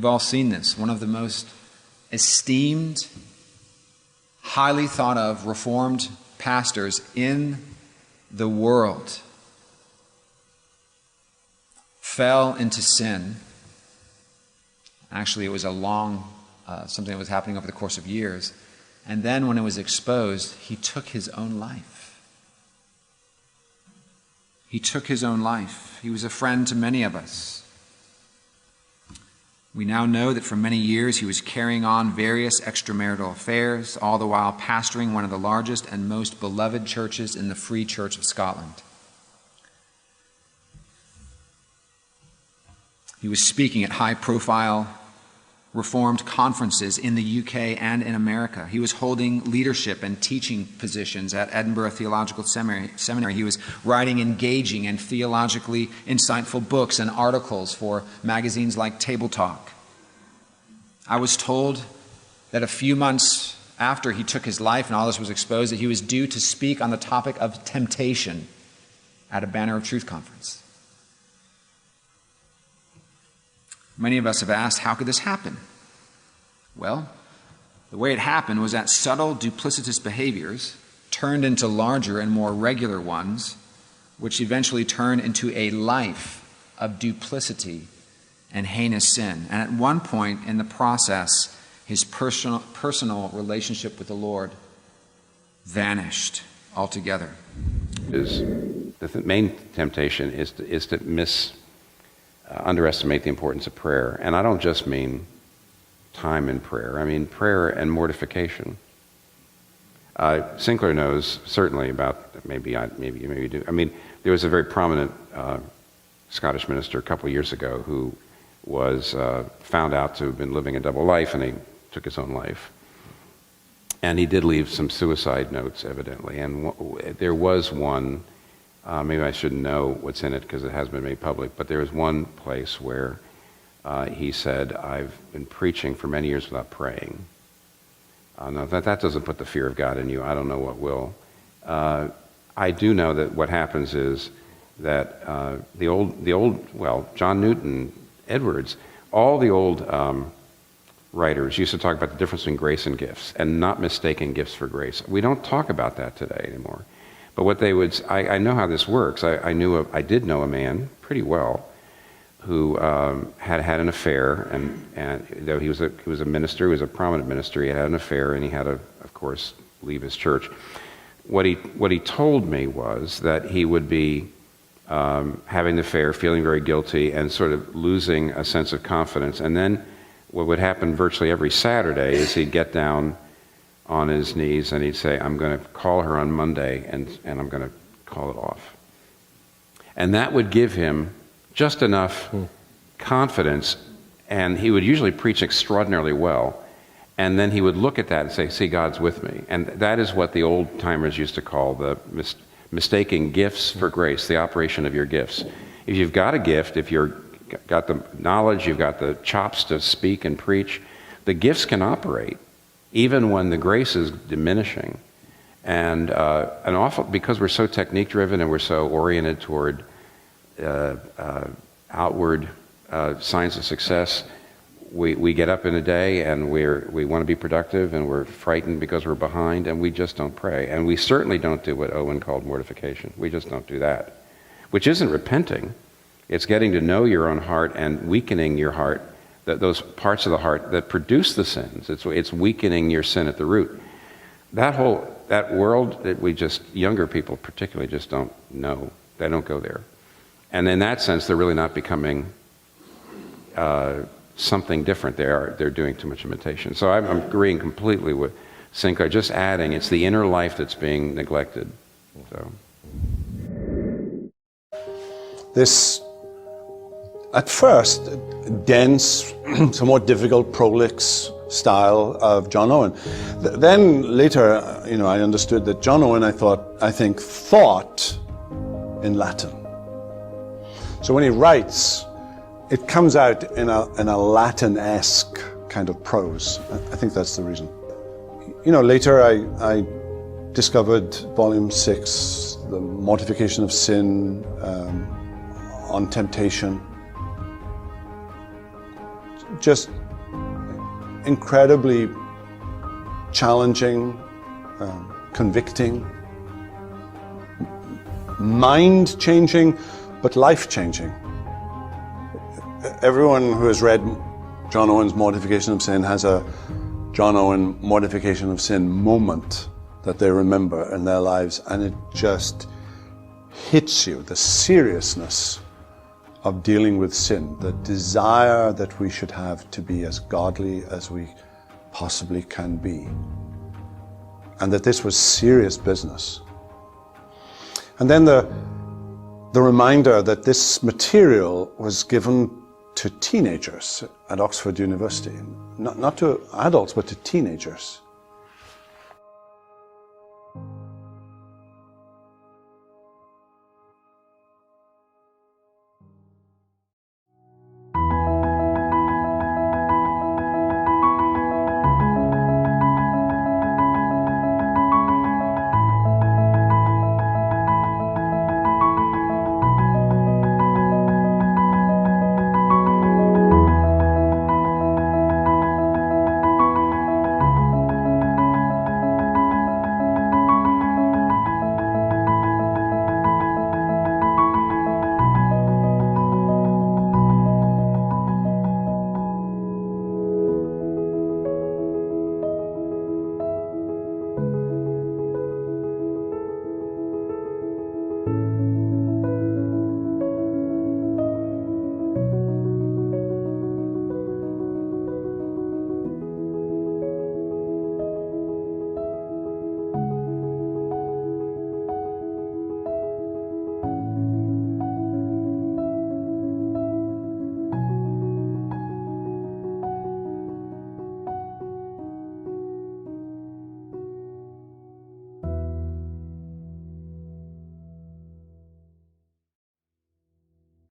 We've all seen this. One of the most esteemed, highly thought of Reformed pastors in the world fell into sin. Actually, it was something that was happening over the course of years. And then when it was exposed, he took his own life. He took his own life. He was a friend to many of us. We now know that for many years he was carrying on various extramarital affairs, all the while pastoring one of the largest and most beloved churches in the Free Church of Scotland. He was speaking at high-profile Reformed conferences in the UK and in America. He was holding leadership and teaching positions at Edinburgh Theological Seminary. He was writing engaging and theologically insightful books and articles for magazines like Table Talk. I was told that a few months after he took his life and all this was exposed, that he was due to speak on the topic of temptation at a Banner of Truth conference. Many of us have asked, how could this happen? Well, the way it happened was that subtle, duplicitous behaviors turned into larger and more regular ones, which eventually turned into a life of duplicity and heinous sin. And at one point in the process, his personal relationship with the Lord vanished altogether. The main temptation is to underestimate the importance of prayer. And I don't just mean time in prayer. I mean prayer and mortification. Sinclair knows certainly about, maybe you do. I mean, there was a very prominent Scottish minister a couple of years ago who was found out to have been living a double life, and he took his own life. And he did leave some suicide notes, evidently. And there was one, maybe I shouldn't know what's in it because it has been made public, but there was one place where he said, I've been preaching for many years without praying. Now, that doesn't put the fear of God in you. I don't know what will. I do know that what happens is that John Newton, Edwards, all the old writers used to talk about the difference between grace and gifts and not mistaking gifts for grace. We don't talk about that today anymore. But what they would, I know how this works. I did know a man pretty well who had an affair, and though he was a minister, he was a prominent minister, he had an affair, and he had to, of course, leave his church. What he told me was that he would be having the affair, feeling very guilty, and sort of losing a sense of confidence. And then what would happen virtually every Saturday is he'd get down on his knees and he'd say, I'm going to call her on Monday and I'm going to call it off. And that would give him just enough confidence, and he would usually preach extraordinarily well, and then he would look at that and say, see, God's with me. And that is what the old timers used to call the mistaking gifts for grace, the operation of your gifts. If you've got a gift, if you've got the knowledge, you've got the chops to speak and preach, the gifts can operate even when the grace is diminishing. And often, because we're so technique driven and we're so oriented toward outward signs of success, we get up in a day and we want to be productive, and we're frightened because we're behind, and we just don't pray. And we certainly don't do what Owen called mortification. We just don't do that, which isn't repenting. It's getting to know your own heart and weakening your heart, those parts of the heart that produce the sins. It's weakening your sin at the root. That world that younger people particularly just don't know. They don't go there. And in that sense, they're really not becoming something different. They're doing too much imitation. So I'm agreeing completely with Sinclair, just adding, it's the inner life that's being neglected. So this, at first, dense, somewhat difficult, prolix style of John Owen. Then later, I understood that John Owen, I think, thought in Latin. So when he writes, it comes out in a Latin-esque kind of prose. I think that's the reason. Later I discovered Volume 6, the Mortification of Sin, On Temptation. just incredibly challenging, convicting, mind-changing, but life-changing. Everyone who has read John Owen's Mortification of Sin has a John Owen Mortification of Sin moment that they remember in their lives, and it just hits you, the seriousness of dealing with sin, the desire that we should have to be as godly as we possibly can be, and that this was serious business. And then the reminder that this material was given to teenagers at Oxford University, not to adults, but to teenagers.